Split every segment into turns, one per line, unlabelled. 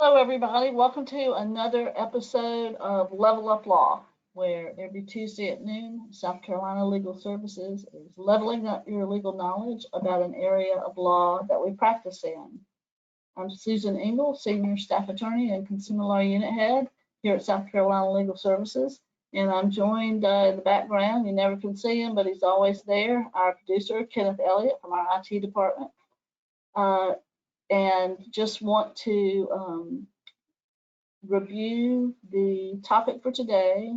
Hello, everybody. Welcome to another episode of Level Up Law, where every Tuesday at noon, South Carolina Legal Services is leveling up your legal knowledge about an area of law that we practice in. I'm Susan Engel, Senior Staff Attorney and Consumer Law Unit Head here at South Carolina Legal Services, and I'm joined in the background. You never can see him, but he's always there. Our producer, Kenneth Elliott from our IT department. And just want to review the topic for today,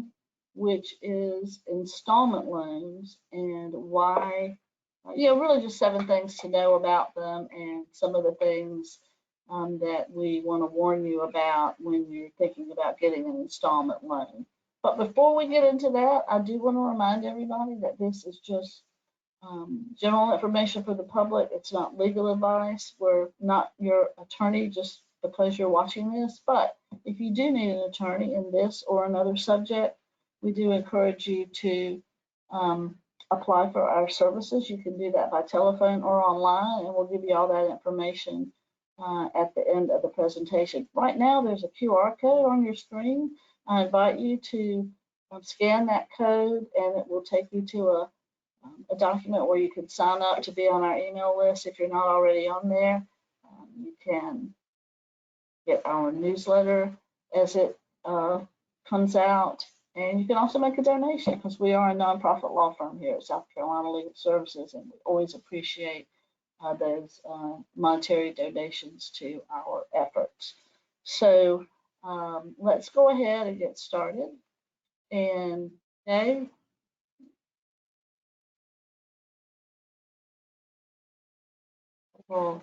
which is installment loans and why, really just 7 things to know about them and some of the things that we want to warn you about when you're thinking about getting an installment loan. But before we get into that, I do want to remind everybody that this is just general information for the public. It's not legal advice. We're not your attorney just because you're watching this, but if you do need an attorney in this or another subject, we do encourage you to apply for our services. You can do that by telephone or online, and we'll give you all that information at the end of the presentation. Right now, there's a QR code on your screen. I invite you to scan that code, and it will take you to a document where you can sign up to be on our email list. If you're not already on there, you can get our newsletter as it comes out. And you can also make a donation because we are a nonprofit law firm here at South Carolina Legal Services, and we always appreciate those monetary donations to our efforts. So let's go ahead and get started. And today, we'll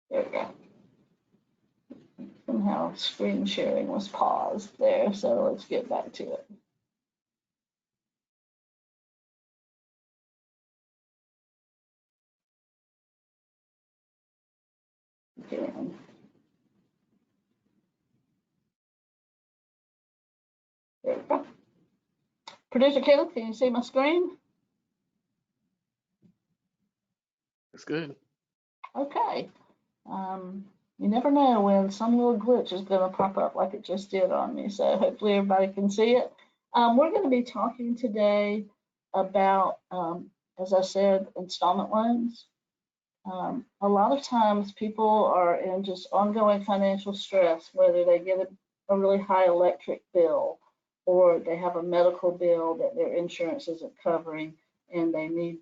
there we go. Somehow screen sharing was paused there, so let's get back to it. Again. There we go. Producer Kenneth, can you see my screen?
That's good.
Okay. You never know when some little glitch is going to pop up like it just did on me. So hopefully everybody can see it. We're going to be talking today about, as I said, installment loans. A lot of times people are in just ongoing financial stress, whether they get a really high electric bill or they have a medical bill that their insurance isn't covering and they need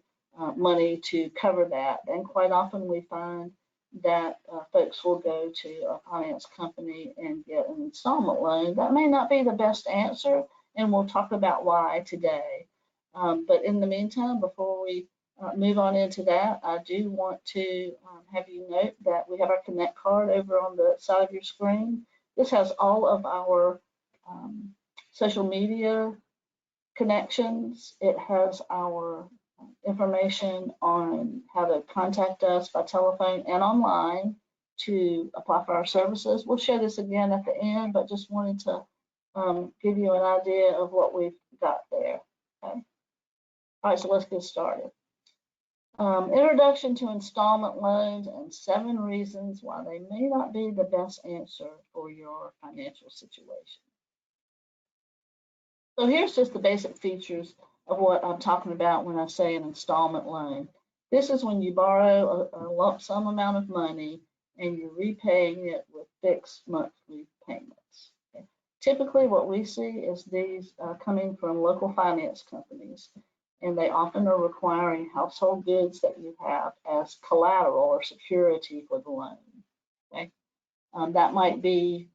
money to cover that. And quite often we find that folks will go to a finance company and get an installment loan. That may not be the best answer, and we'll talk about why today. But in the meantime, before we move on into that, I do want to have you note that we have our Connect card over on the side of your screen. This has all of our social media connections. It has our information on how to contact us by telephone and online to apply for our services. We'll share this again at the end, but just wanted to give you an idea of what we've got there. Okay. All right, so let's get started. Introduction to installment loans and 7 reasons why they may not be the best answer for your financial situation. So here's just the basic features of what I'm talking about when I say an installment loan. This is when you borrow a lump sum amount of money and you're repaying it with fixed monthly payments. Okay. Typically what we see is these coming from local finance companies, and they often are requiring household goods that you have as collateral or security for the loan. Okay. That might be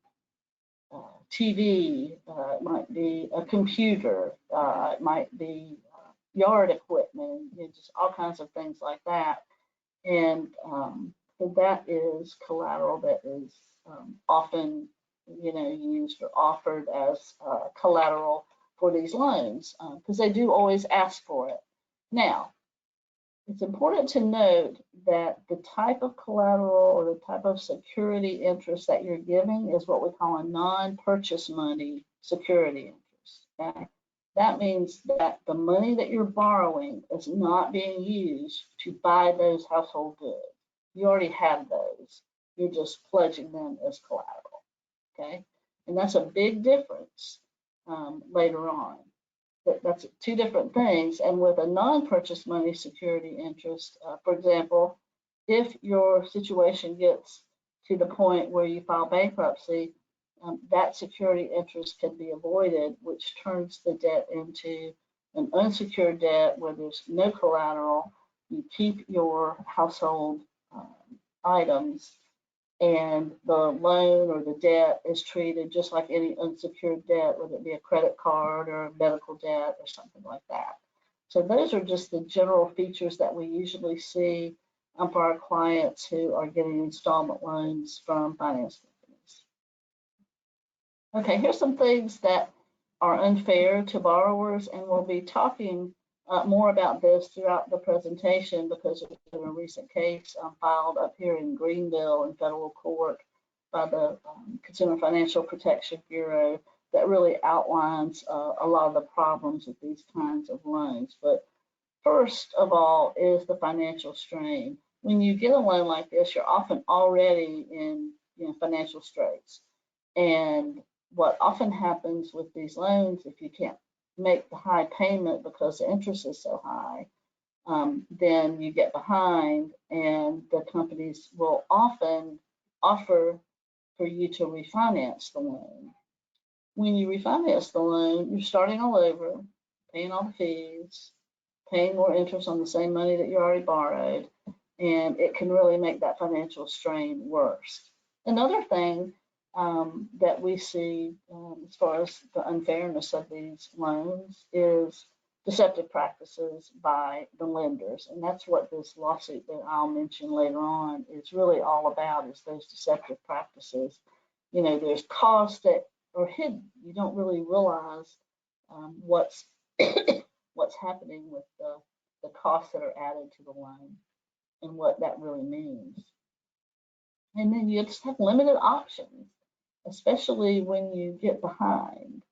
TV, it might be a computer, it might be yard equipment, just all kinds of things like that. And so that is collateral that is often, used or offered as collateral for these loans because they do always ask for it. Now, it's important to note that the type of collateral or the type of security interest that you're giving is what we call a non-purchase money security interest. Okay? That means that the money that you're borrowing is not being used to buy those household goods. You already have those. You're just pledging them as collateral. Okay, and that's a big difference later on. That's two different things. And with a non-purchase money security interest, for example, if your situation gets to the point where you file bankruptcy, that security interest can be avoided, which turns the debt into an unsecured debt where there's no collateral. You keep your household items, and the loan or the debt is treated just like any unsecured debt, whether it be a credit card or a medical debt or something like that. So those are just the general features that we usually see for our clients who are getting installment loans from finance companies. Okay, here's some things that are unfair to borrowers, and we'll be talking more about this throughout the presentation because there's been a recent case filed up here in Greenville in federal court by the Consumer Financial Protection Bureau that really outlines a lot of the problems with these kinds of loans. But first of all is the financial strain. When you get a loan like this, you're often already in financial straits. And what often happens with these loans, if you can't make the high payment because the interest is so high, then you get behind, and the companies will often offer for you to refinance the loan. When you refinance the loan, you're starting all over, paying all the fees, paying more interest on the same money that you already borrowed, and it can really make that financial strain worse. Another thing that we see as far as the unfairness of these loans is deceptive practices by the lenders. And that's what this lawsuit that I'll mention later on is really all about, is those deceptive practices. There's costs that are hidden. You don't really realize what's what's happening with the costs that are added to the loan and what that really means. And then you just have limited options, especially when you get behind.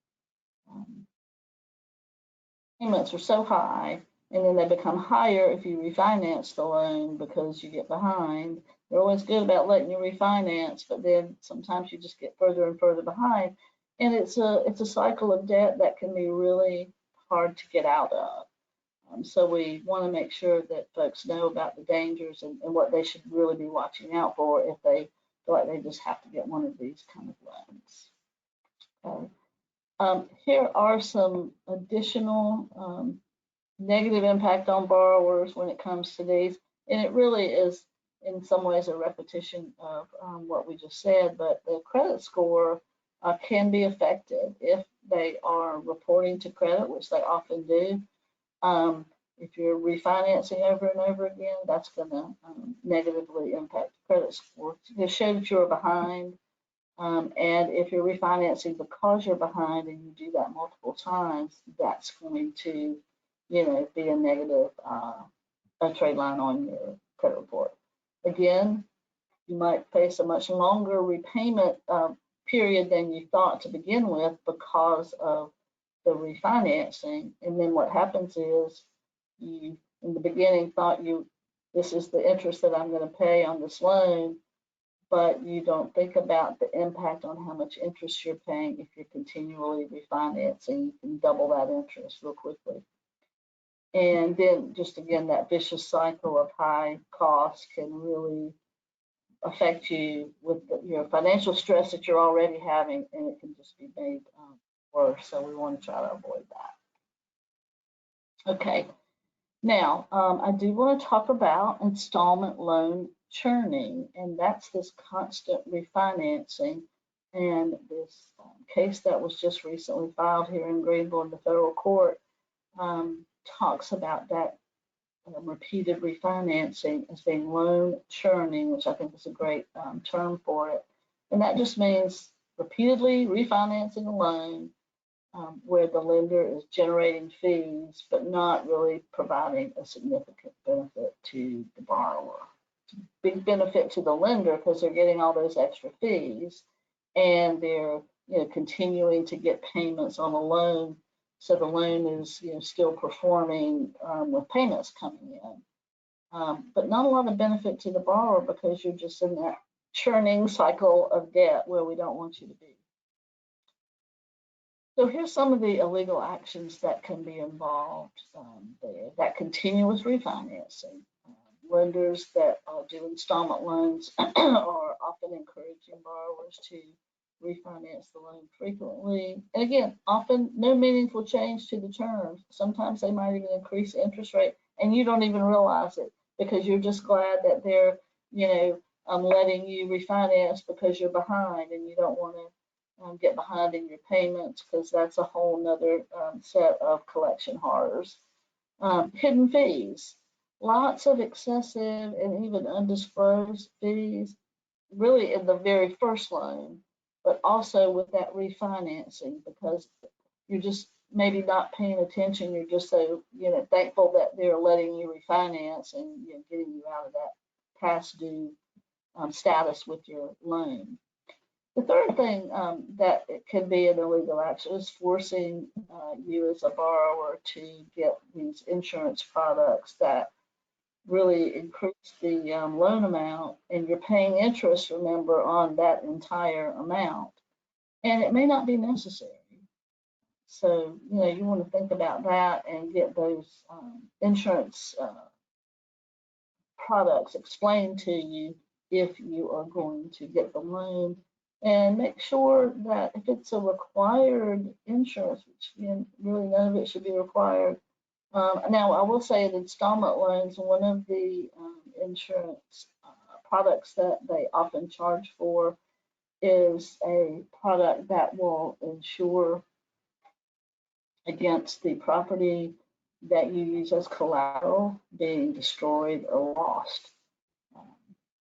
Payments are so high, and then they become higher if you refinance the loan because you get behind. They're always good about letting you refinance, but then sometimes you just get further and further behind. And it's a cycle of debt that can be really hard to get out of. So we want to make sure that folks know about the dangers and what they should really be watching out for if they feel like they just have to get one of these kind of loans. Okay. Here are some additional negative impact on borrowers when it comes to these, and it really is in some ways a repetition of what we just said, but the credit score can be affected if they are reporting to credit, which they often do. If you're refinancing over and over again, that's going to negatively impact the credit score. To show that you're behind, and if you're refinancing because you're behind and you do that multiple times, that's going to, be a negative a trade line on your credit report. Again, you might face a much longer repayment period than you thought to begin with because of the refinancing. And then what happens is you, in the beginning, thought this is the interest that I'm going to pay on this loan, but you don't think about the impact on how much interest you're paying if you're continually refinancing. You can double that interest real quickly. And then just again, that vicious cycle of high costs can really affect you with your financial stress that you're already having, and it can just be made worse. So we want to try to avoid that. Okay. Now, I do want to talk about installment loan churning, and that's this constant refinancing. And this case that was just recently filed here in Greenville in the federal court talks about that repeated refinancing as being loan churning, which I think is a great term for it. And that just means repeatedly refinancing a loan where the lender is generating fees, but not really providing a significant benefit to the borrower. Big benefit to the lender because they're getting all those extra fees, and they're continuing to get payments on a loan so the loan is still performing with payments coming in. But not a lot of benefit to the borrower because you're just in that churning cycle of debt where we don't want you to be. So here's some of the illegal actions that can be involved there. That continuous refinancing. Lenders that do installment loans are often encouraging borrowers to refinance the loan frequently. And again, often no meaningful change to the terms. Sometimes they might even increase the interest rate and you don't even realize it because you're just glad that they're, letting you refinance because you're behind and you don't want to get behind in your payments because that's a whole nother set of collection horrors. Hidden fees. Lots of excessive and even undisclosed fees, really in the very first loan, but also with that refinancing because you're just maybe not paying attention. You're just so thankful that they're letting you refinance and getting you out of that past due status with your loan. The third thing that it can be an illegal action is forcing you as a borrower to get these insurance products that really increase the loan amount, and you're paying interest, remember, on that entire amount. And it may not be necessary. So, you want to think about that and get those insurance products explained to you if you are going to get the loan. And make sure that if it's a required insurance, which really none of it should be required. Now, I will say in installment loans, one of the insurance products that they often charge for is a product that will insure against the property that you use as collateral being destroyed or lost.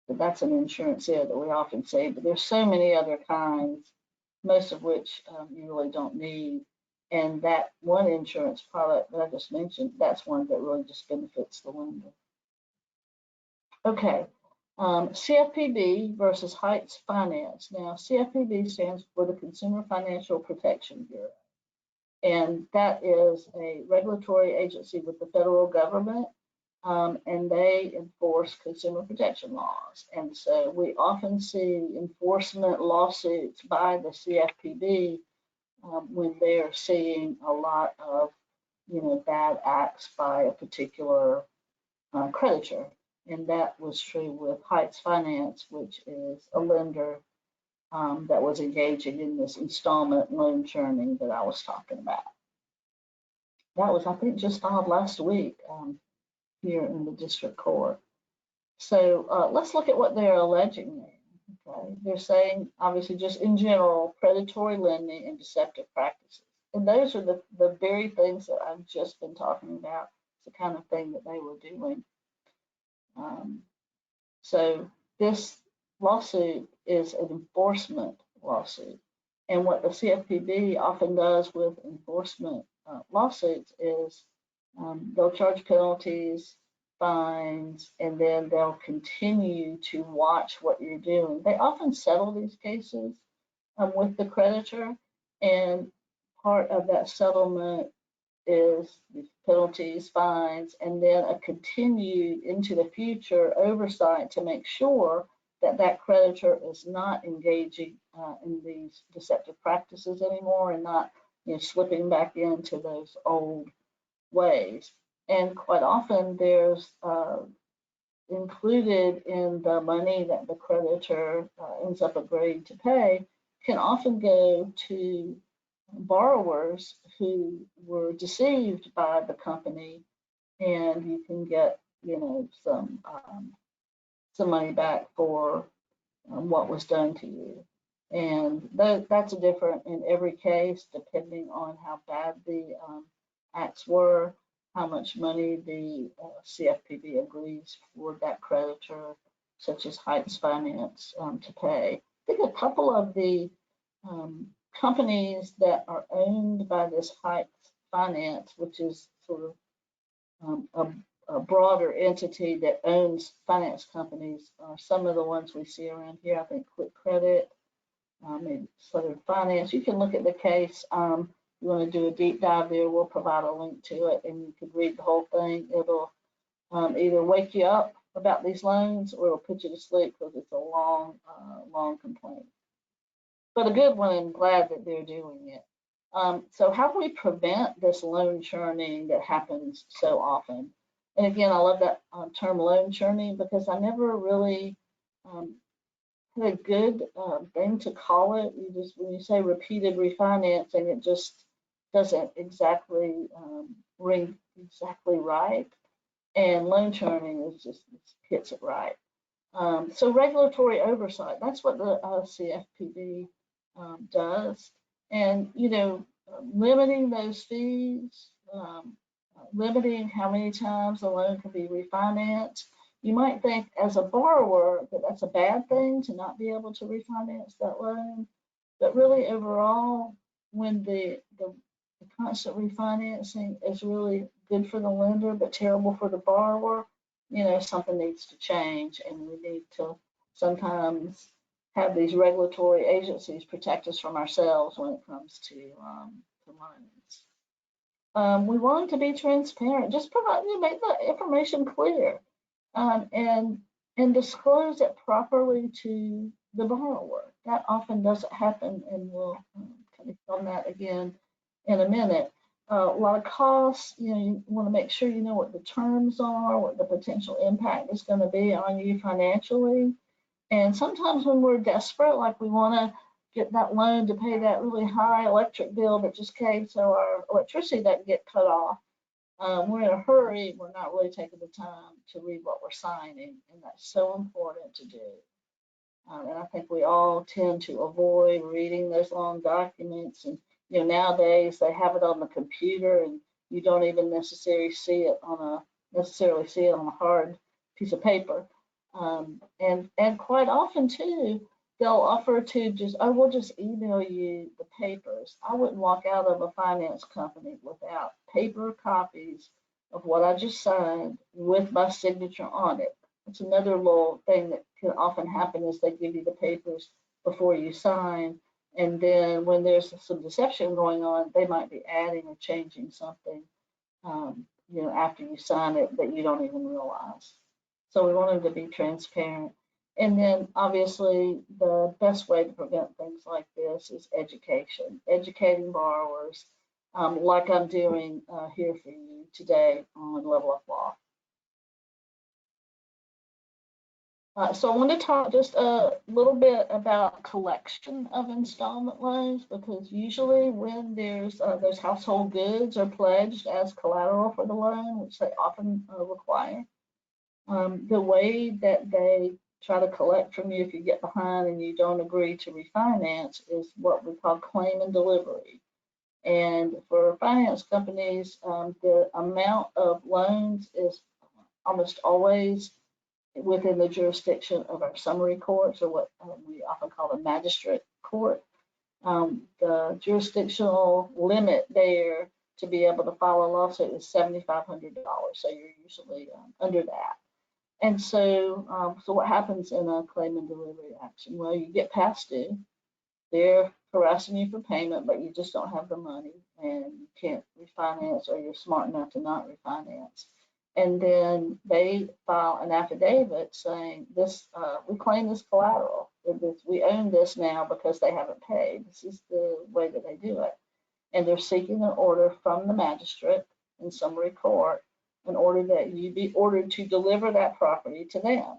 But that's an insurance there that we often say, but there's so many other kinds, most of which you really don't need. And that one insurance product that I just mentioned, that's one that really just benefits the lender. Okay, CFPB versus Heights Finance. Now, CFPB stands for the Consumer Financial Protection Bureau. And that is a regulatory agency with the federal government, and they enforce consumer protection laws. And so we often see enforcement lawsuits by the CFPB when they're seeing a lot of, bad acts by a particular creditor. And that was true with Heights Finance, which is a lender that was engaging in this installment loan churning that I was talking about. That was, I think, just filed last week here in the district court. So let's look at what they're alleging there. Okay, they're saying, obviously, just in general, predatory lending and deceptive practices. And those are the very things that I've just been talking about. It's the kind of thing that they were doing. So this lawsuit is an enforcement lawsuit. And what the CFPB often does with enforcement lawsuits is they'll charge penalties, fines, and then they'll continue to watch what you're doing. They often settle these cases with the creditor, and part of that settlement is the penalties, fines, and then a continued into the future oversight to make sure that that creditor is not engaging in these deceptive practices anymore and not slipping back into those old ways. And quite often there's included in the money that the creditor ends up agreeing to pay can often go to borrowers who were deceived by the company, and you can get some money back for what was done to you. And that's different in every case, depending on how bad the acts were, how much money the CFPB agrees for that creditor, such as Heights Finance, to pay. I think a couple of the companies that are owned by this Heights Finance, which is sort of a broader entity that owns finance companies, are some of the ones we see around here. I think Quick Credit, maybe Southern Finance. You can look at the case. you want to do a deep dive there, we'll provide a link to it, and you could read the whole thing. It'll either wake you up about these loans or it'll put you to sleep because it's a long complaint. But a good one, and glad that they're doing it. So how do we prevent this loan churning that happens so often? And again, I love that term loan churning because I never really had a good thing to call it. When you say repeated refinancing, it just doesn't exactly ring exactly right. And loan churning is just hits it right. So regulatory oversight, that's what the CFPB does. And, limiting those fees, limiting how many times a loan can be refinanced. You might think as a borrower that that's a bad thing to not be able to refinance that loan. But really overall, when the constant refinancing is really good for the lender but terrible for the borrower, something needs to change, and we need to sometimes have these regulatory agencies protect us from ourselves when it comes to loans. We want to be transparent, just make the information clear, and disclose it properly to the borrower. That often doesn't happen, and we'll kind of on that again in a minute. A lot of costs, you want to make sure you know what the terms are, what the potential impact is going to be on you financially. And sometimes when we're desperate, like we want to get that loan to pay that really high electric bill that just came so our electricity doesn't get cut off, we're in a hurry, we're not really taking the time to read what we're signing, and that's so important to do. And I think we all tend to avoid reading those long documents, and nowadays they have it on the computer, and you don't even necessarily see it on a hard piece of paper. And quite often too, they'll offer to we'll just email you the papers. I wouldn't walk out of a finance company without paper copies of what I just signed with my signature on it. It's another little thing that can often happen is they give you the papers before you sign, and then when there's some deception going on, they might be adding or changing something, after you sign it that you don't even realize. So we want them to be transparent. And then obviously the best way to prevent things like this is education, educating borrowers, like I'm doing here for you today on Level Up Law. So I want to talk just a little bit about collection of installment loans, because usually when there's those household goods are pledged as collateral for the loan, which they often require, the way that they try to collect from you if you get behind and you don't agree to refinance is what we call claim and delivery. And for finance companies, the amount of loans is almost always within the jurisdiction of our summary courts, or what we often call the magistrate court. The jurisdictional limit there to be able to file a lawsuit is $7,500, so you're usually under that. And so, so what happens in a claim and delivery action? Well, you get past due. They're harassing you for payment, but you just don't have the money and you can't refinance, or you're smart enough to not refinance. And then they file an affidavit saying this, we claim this collateral. We own this now because they haven't paid. This is the way that they do it. And they're seeking an order from the magistrate in summary court, in order that you be ordered to deliver that property to them.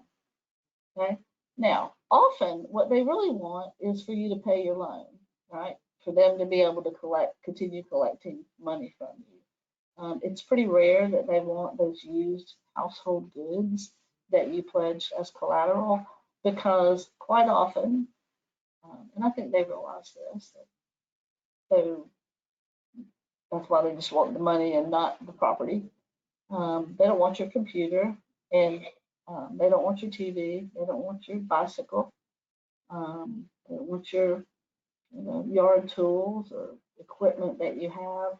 Okay. Now, often what they really want is for you to pay your loan, right? For them to be able to continue collecting money from you. It's pretty rare that they want those used household goods that you pledged as collateral, because quite often, and I think they realize this, so that's why they just want the money and not the property. They don't want your computer, and they don't want your TV. They don't want your bicycle. They don't want your yard tools or equipment that you have.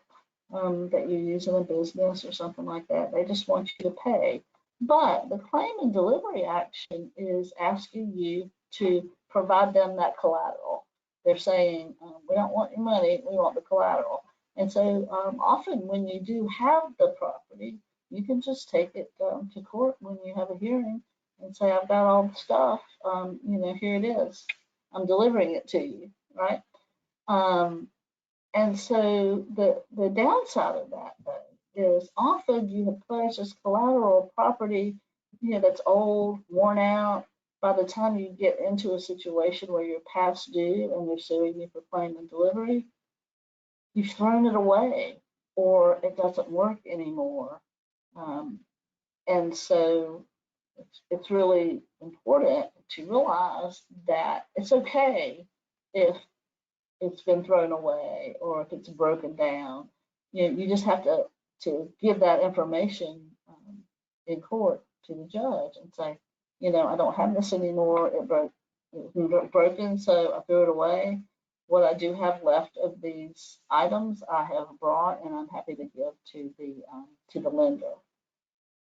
That you use in a business or something like that. They just want you to pay. But the claim and delivery action is asking you to provide them that collateral. They're saying, we don't want your money, we want the collateral. And so often when you do have the property, you can just take it to court when you have a hearing and say, I've got all the stuff, here it is. I'm delivering it to you, right? And so the downside of that, though, is often you have pledged as collateral property, that's old, worn out. By the time you get into a situation where you're past due and they're suing you for claim and delivery, you've thrown it away or it doesn't work anymore. And so it's really important to realize that it's okay if it's been thrown away or if it's broken down. You just have to give that information in court to the judge and say, I don't have this anymore. It was broken, so I threw it away. What I do have left of these items, I have brought, and I'm happy to give to the lender.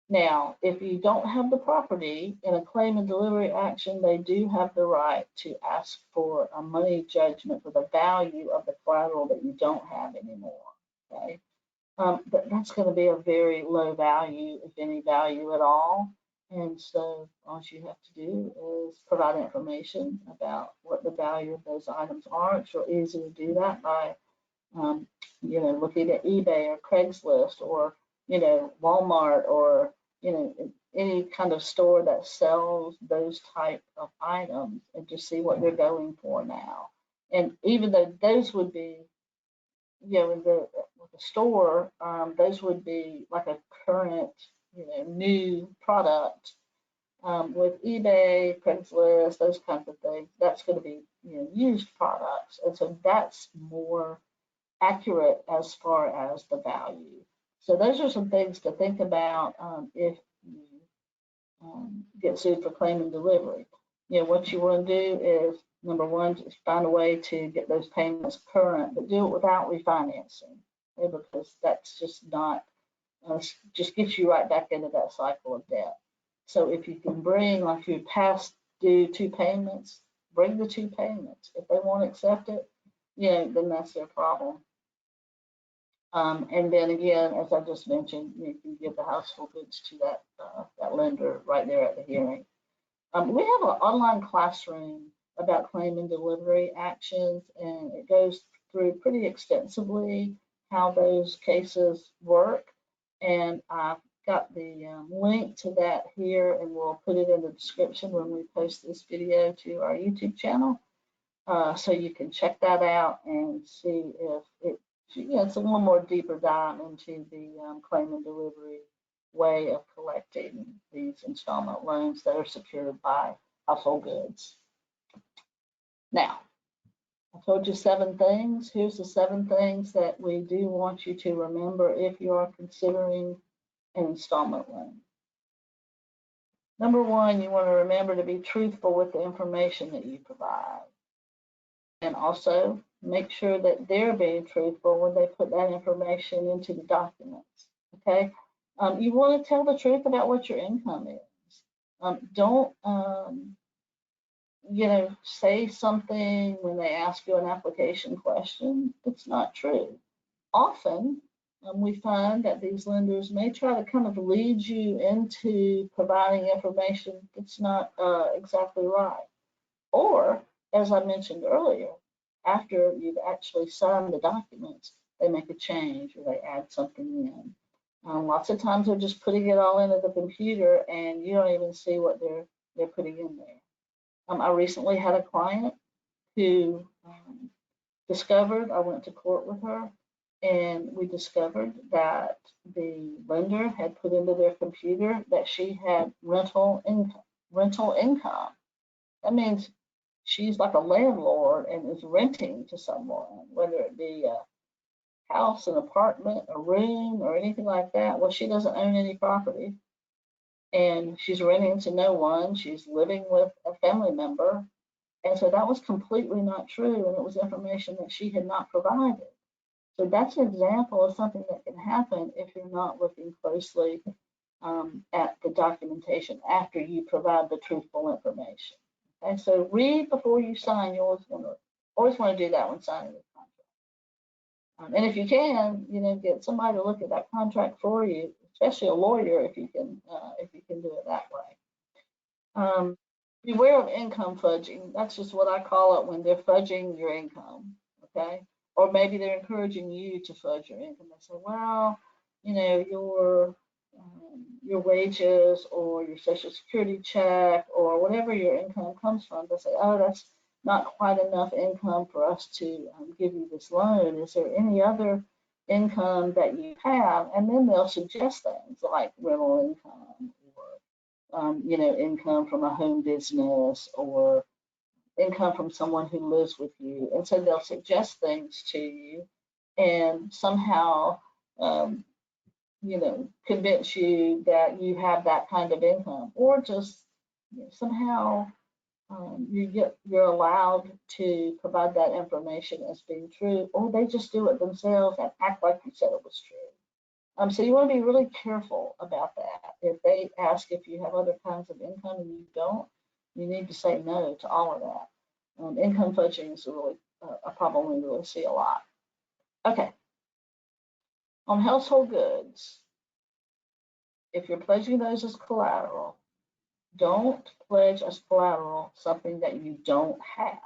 Now, if you don't have the property in a claim and delivery action, they do have the right to ask for a money judgment for the value of the collateral that you don't have anymore. Okay, but that's going to be a very low value, if any value at all. And so all you have to do is provide information about what the value of those items are. It's real easy to do that by, looking at eBay or Craigslist or, Walmart or, any kind of store that sells those type of items and just see what they're going for now. And even though those would be, with the store, those would be like a current, new product. With eBay, Craigslist, those kinds of things, that's going to be, used products. And so that's more accurate as far as the value. So those are some things to think about if you get sued for claim and delivery. What you want to do is, number one, just find a way to get those payments current, but do it without refinancing, okay? Because that's just not, just gets you right back into that cycle of debt. So if you can bring, like your past due 2 payments, bring the 2 payments. If they won't accept it, then that's their problem. And then again, as I just mentioned, you can give the household goods to that lender right there at the hearing. We have an online classroom about claim and delivery actions, and it goes through pretty extensively how those cases work. And I've got the link to that here, and we'll put it in the description when we post this video to our YouTube channel. So you can check that out and see if it's a little more deeper dive into the claim and delivery way of collecting these installment loans that are secured by household goods. Now, I told you 7 things. Here's the 7 things that we do want you to remember if you are considering an installment loan. Number 1, you want to remember to be truthful with the information that you provide. And also make sure that they're being truthful when they put that information into the documents, okay? You want to tell the truth about what your income is. Don't, say something when they ask you an application question that's not true. Often, we find that these lenders may try to kind of lead you into providing information that's not exactly right. Or, as I mentioned earlier, after you've actually signed the documents, they make a change or they add something in. Lots of times they're just putting it all into the computer and you don't even see what they're putting in there. I recently had a client who discovered, I went to court with her, and we discovered that the lender had put into their computer that she had rental income. That means she's like a landlord and is renting to someone, whether it be a house, an apartment, a room, or anything like that. Well, she doesn't own any property and she's renting to no one. She's living with a family member. And so that was completely not true. And it was information that she had not provided. So that's an example of something that can happen if you're not looking closely at the documentation after you provide the truthful information. Okay, so read before you sign. You always want to do that when signing the contract. And if you can, get somebody to look at that contract for you, especially a lawyer if you can do it that way. Beware of income fudging. That's just what I call it when they're fudging your income, okay? Or maybe they're encouraging you to fudge your income. They say, well, your wages or your social security check or whatever your income comes from, they say, oh, that's not quite enough income for us to give you this loan. Is there any other income that you have? And then they'll suggest things like rental income or income from a home business or income from someone who lives with you. And so they'll suggest things to you and somehow, convince you that you have that kind of income, or just somehow you're allowed to provide that information as being true, or they just do it themselves and act like you said it was true. So you want to be really careful about that. If they ask if you have other kinds of income and you don't, you need to say no to all of that. Income fudging is a problem we really see a lot. Okay. On household goods, if you're pledging those as collateral, don't pledge as collateral something that you don't have.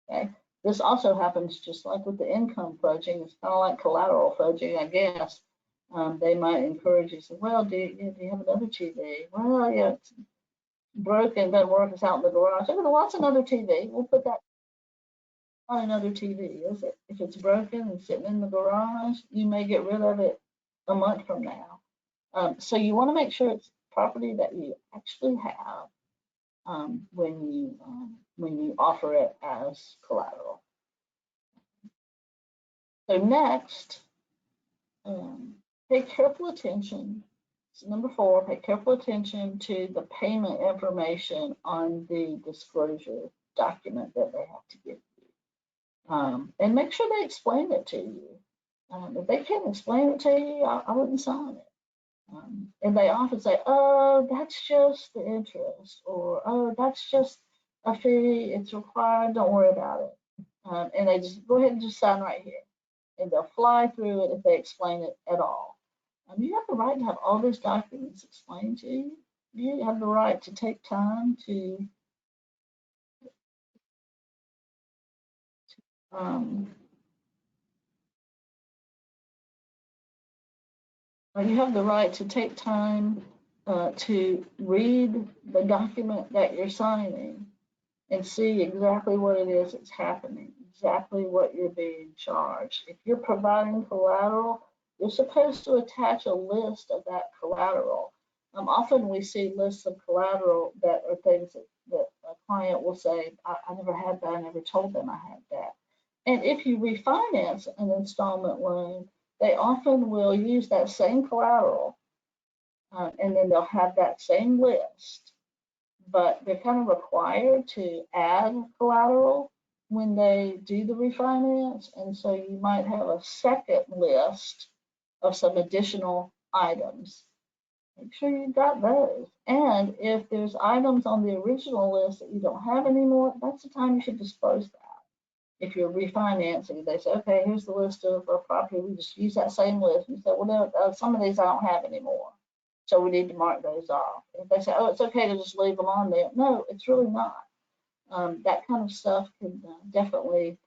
Okay. This also happens just like with the income fudging. It's kind of like collateral fudging, I guess. They might encourage you, say, well, do you have another TV? Well, yeah, it's broken, doesn't work, it's out in the garage. Okay, well, what's another TV? We'll put that on another TV. Is it? If it's broken and sitting in the garage, you may get rid of it a month from now. So you want to make sure it's property that you actually have when you offer it as collateral. So next, pay careful attention. So number 4, pay careful attention to the payment information on the disclosure document that they have to give you. And make sure they explain it to you. If they can't explain it to you, I wouldn't sign it. And they often say, oh, that's just the interest, or oh, that's just a fee, it's required, don't worry about it. And they just go ahead and just sign right here. And they'll fly through it if they explain it at all. You have the right to have all those documents explained to you. You have the right to take time to you have the right to take time to read the document that you're signing and see exactly what it is that's happening, exactly what you're being charged. If you're providing collateral, you're supposed to attach a list of that collateral. Often we see lists of collateral that are things that a client will say, I never had that, I never told them I had that. And if you refinance an installment loan, they often will use that same collateral and then they'll have that same list, but they're kind of required to add collateral when they do the refinance. And so you might have a second list of some additional items. Make sure you got those. And if there's items on the original list that you don't have anymore, that's the time you should disclose that. If you're refinancing, they say, okay, here's the list of our property. We just use that same list. You say, well, no, some of these I don't have anymore. So we need to mark those off. If they say, oh, it's okay to just leave them on there. No, it's really not. That kind of stuff can definitely,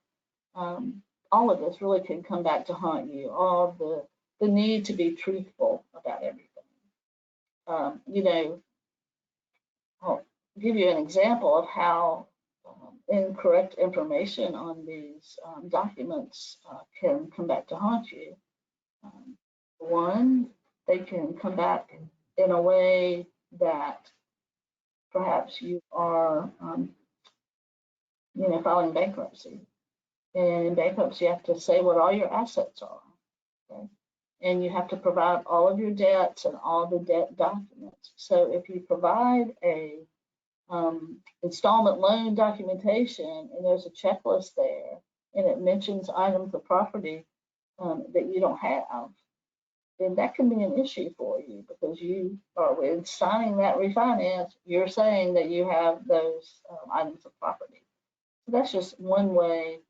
all of this really can come back to haunt you. All the need to be truthful about everything. I'll give you an example of how incorrect information on these documents can come back to haunt you. One, they can come back in a way that perhaps you are, filing bankruptcy. And in bankruptcy, you have to say what all your assets are. Okay? And you have to provide all of your debts and all the debt documents. So if you provide a installment loan documentation and there's a checklist there and it mentions items of property that you don't have, then that can be an issue for you because you are, in signing that refinance, you're saying that you have those items of property. So that's just one way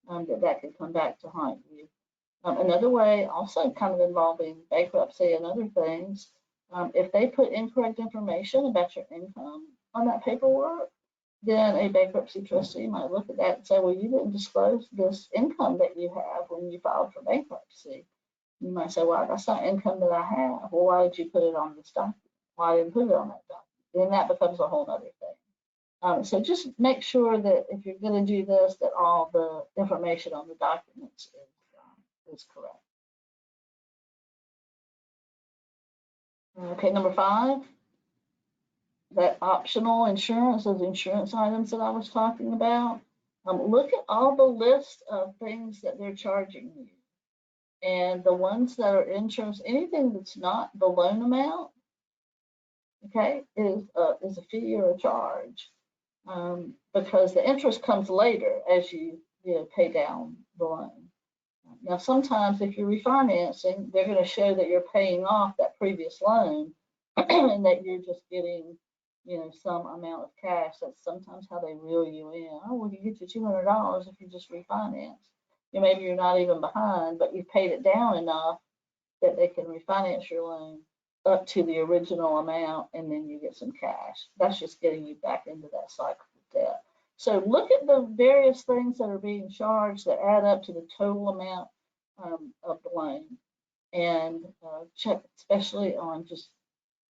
that can come back to haunt you. Another way, also kind of involving bankruptcy and other things, if they put incorrect information about your income on that paperwork, then a bankruptcy trustee might look at that and say, well, you didn't disclose this income that you have when you filed for bankruptcy. You might say, well, that's not income that I have. Well, why did you put it on this document? Why didn't you put it on that document? Then that becomes a whole other thing. So just make sure that if you're going to do this, that all the information on the documents is correct. Okay, number 5, that optional insurance, those insurance items that I was talking about. Look at all the list of things that they're charging you. And the ones that are insurance, anything that's not the loan amount, okay, is a fee or a charge, because the interest comes later as you pay down the loan. Now, sometimes if you're refinancing, they're going to show that you're paying off that previous loan and that you're just getting, some amount of cash. That's sometimes how they reel you in. Oh, well, you get your $200 if you just refinance. Maybe you're not even behind, but you've paid it down enough that they can refinance your loan up to the original amount, and then you get some cash. That's just getting you back into that cycle of debt. So look at the various things that are being charged that add up to the total amount of the loan, and check especially on just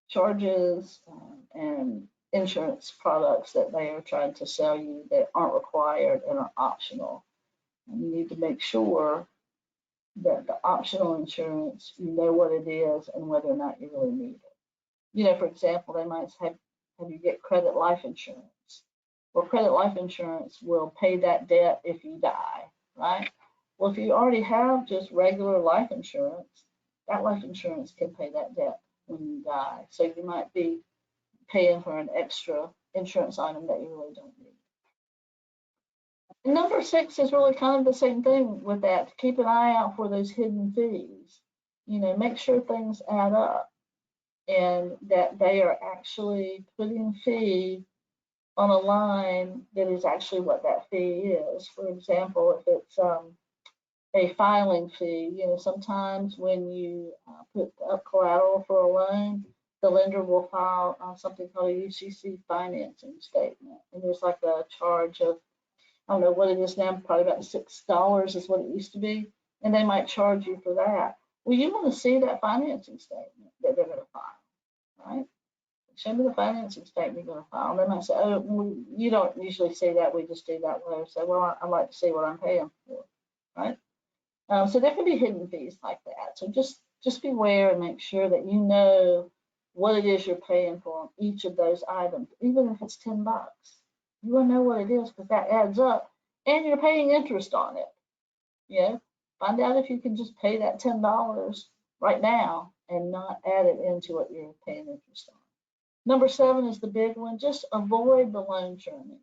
charges and insurance products that they are trying to sell you that aren't required and are optional. And you need to make sure that the optional insurance, you know what it is and whether or not you really need it. For example, they might have you get credit life insurance. Well, credit life insurance will pay that debt if you die, right? Well, if you already have just regular life insurance, that life insurance can pay that debt when you die. So you might be paying for an extra insurance item that you really don't need. Number 6 is really kind of the same thing with that. Keep an eye out for those hidden fees. Make sure things add up and that they are actually putting fee on a line that is actually what that fee is. For example, if it's a filing fee, sometimes when you put up collateral for a loan, the lender will file something called a UCC financing statement. And there's like a charge of, I don't know what it is now, probably about $6 is what it used to be. And they might charge you for that. Well, you want to see that financing statement that they're going to file, right? Show me the financing statement you're going to file. And they might say, oh, you don't usually see that. We just do that later. So, well, I'd like to see what I'm paying for, right? So there can be hidden fees like that. So just beware and make sure that you know what it is you're paying for on each of those items, even if it's $10. You want to know what it is because that adds up, and you're paying interest on it. Find out if you can just pay that $10 right now and not add it into what you're paying interest on. Number 7 is the big one. Just avoid the loan churning.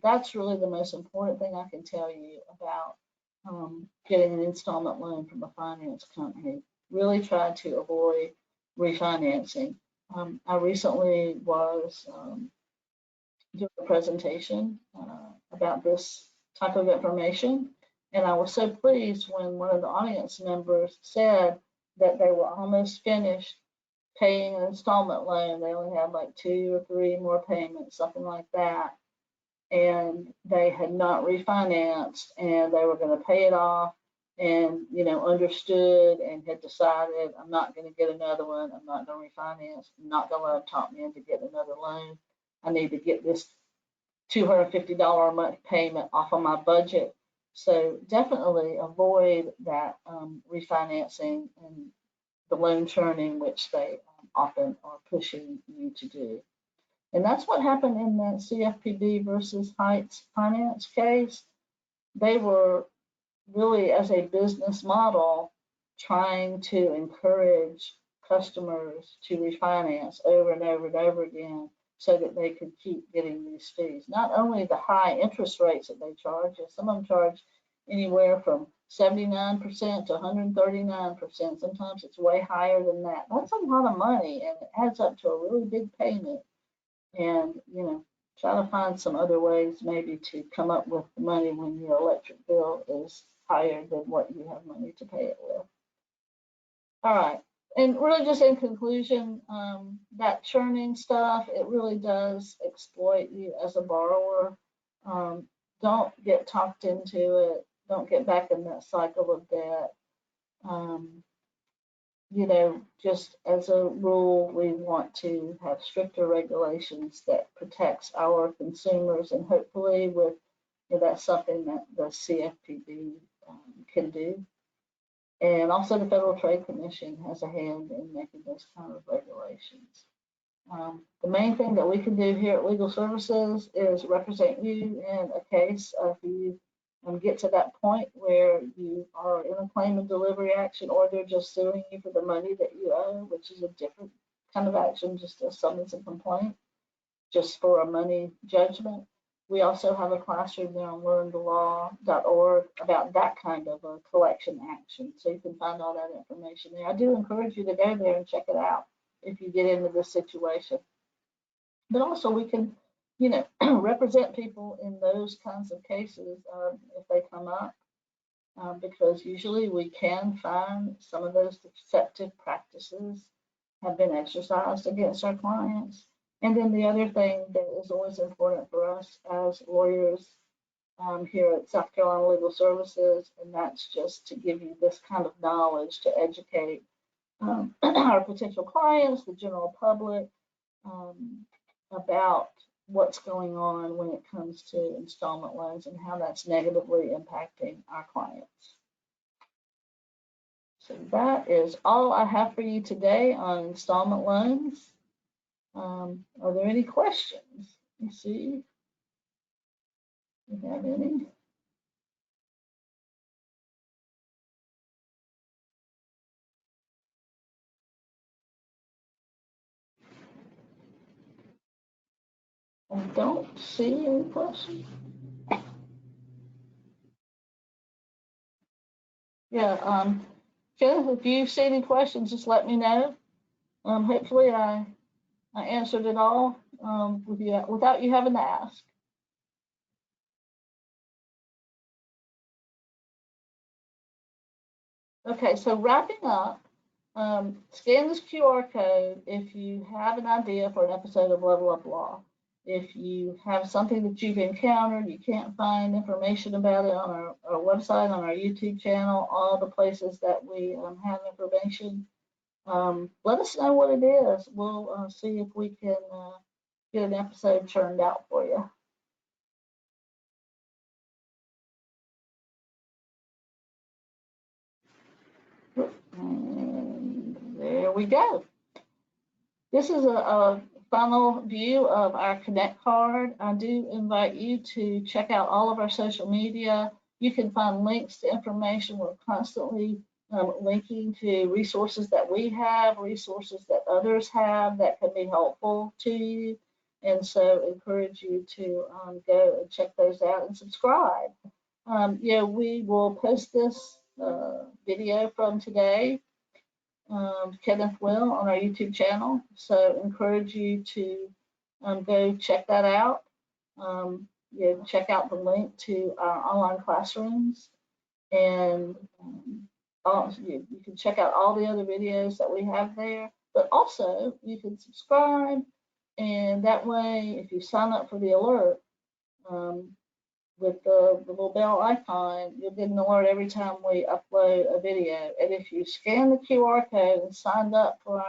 That's really the most important thing I can tell you about getting an installment loan from a finance company. Really try to avoid refinancing. I recently was doing a presentation about this type of information, and I was so pleased when one of the audience members said that they were almost finished paying an installment loan. They only had like 2 or 3 more payments, something like that. And they had not refinanced and they were going to pay it off and, understood and had decided, I'm not going to get another one. I'm not going to refinance. I'm not going to let them talk me into getting another loan. I need to get this $250 a month payment off of my budget. So definitely avoid that refinancing and the loan churning, which they often are pushing you to do. And that's what happened in the CFPB versus Heights finance case. They were really, as a business model, trying to encourage customers to refinance over and over and over again so that they could keep getting these fees. Not only the high interest rates that they charge, some of them charge anywhere from 79% to 139%. Sometimes it's way higher than that. That's a lot of money, and it adds up to a really big payment. And, try to find some other ways maybe to come up with the money when your electric bill is higher than what you have money to pay it with. All right. And really just in conclusion, that churning stuff, it really does exploit you as a borrower. Don't get talked into it. Don't get back in that cycle of debt. Just as a rule, we want to have stricter regulations that protects our consumers, and hopefully with that's something that the CFPB can do. And also the Federal Trade Commission has a hand in making those kind of regulations. The main thing that we can do here at Legal Services is represent you in a case if you get to that point where you are in a claim and delivery action, or they're just suing you for the money that you owe, which is a different kind of action, just a summons and complaint, just for a money judgment. We also have a classroom there on learnthelaw.org about that kind of a collection action. So you can find all that information there. I do encourage you to go there and check it out if you get into this situation. But also we can, represent people in those kinds of cases if they come up, because usually we can find some of those deceptive practices have been exercised against our clients. And then the other thing that is always important for us as lawyers here at South Carolina Legal Services, and that's just to give you this kind of knowledge to educate our potential clients, the general public, about what's going on when it comes to installment loans and how that's negatively impacting our clients. So that is all I have for you today on installment loans. Are there any questions? Let me see if we have any. I don't see any questions. Yeah, Kenneth, if you see any questions, just let me know. Hopefully I answered it all without you having to ask. Okay, so wrapping up, scan this QR code if you have an idea for an episode of Level Up Law. If you have something that you've encountered, you can't find information about it on our website, on our YouTube channel, all the places that we have information, let us know what it is. We'll see if we can get an episode churned out for you. And there we go. This is a final view of our Connect card. I do invite you to check out all of our social media. You can find links to information. We're constantly linking to resources that we have, resources that others have that can be helpful to you. And so encourage you to go and check those out and subscribe. We will post this video from today. Kenneth will on our YouTube channel. So encourage you to go check that out. Check out the link to our online classrooms, and you can check out all the other videos that we have there. But also you can subscribe, and that way, if you sign up for the alert, with the little bell icon, you'll get an alert every time we upload a video. And if you scan the QR code and signed up for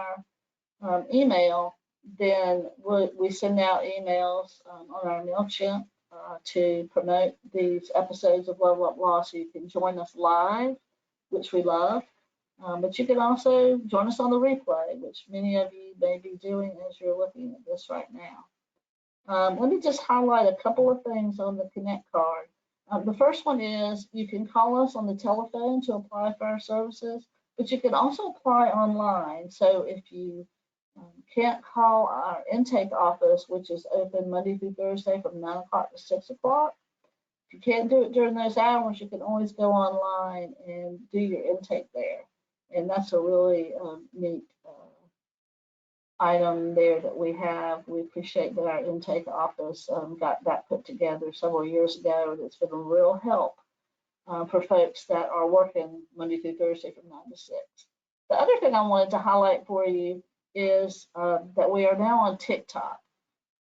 our email, then we send out emails on our MailChimp to promote these episodes of Level Up Law, so you can join us live, which we love. But you can also join us on the replay, which many of you may be doing as you're looking at this right now. Let me just highlight a couple of things on the Connect card. The first one is you can call us on the telephone to apply for our services, but you can also apply online. So if you can't call our intake office, which is open Monday through Thursday from 9 o'clock to 6 o'clock, if you can't do it during those hours, you can always go online and do your intake there. And that's a really neat item there that we have. We appreciate that our intake office got that put together several years ago, and it's been a real help for folks that are working Monday through Thursday from 9 to 6. The other thing I wanted to highlight for you is that we are now on TikTok.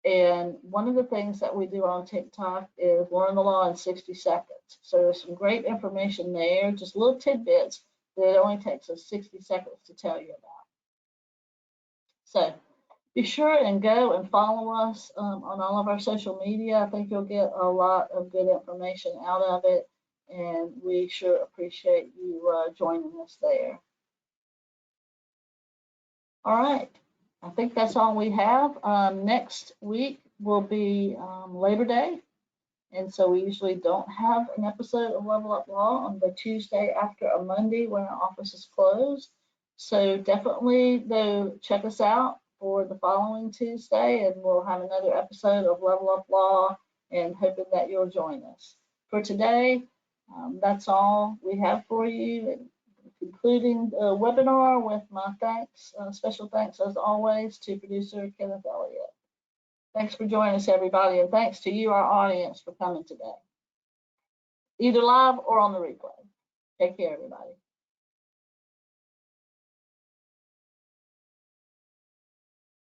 And one of the things that we do on TikTok is learn the law in 60 seconds. So there's some great information there, just little tidbits that it only takes us 60 seconds to tell you about. So be sure and go and follow us on all of our social media. I think you'll get a lot of good information out of it, and we sure appreciate you joining us there. All right, I think that's all we have. Next week will be Labor Day, and so we usually don't have an episode of Level Up Law on the Tuesday after a Monday when our office is closed. So definitely go check us out for the following Tuesday, and we'll have another episode of Level Up Law, and hoping that you'll join us. For today, that's all we have for you, concluding the webinar with my thanks, special thanks as always to producer Kenneth Elliott. Thanks for joining us, everybody, and thanks to you, our audience, for coming today, either live or on the replay. Take care, everybody.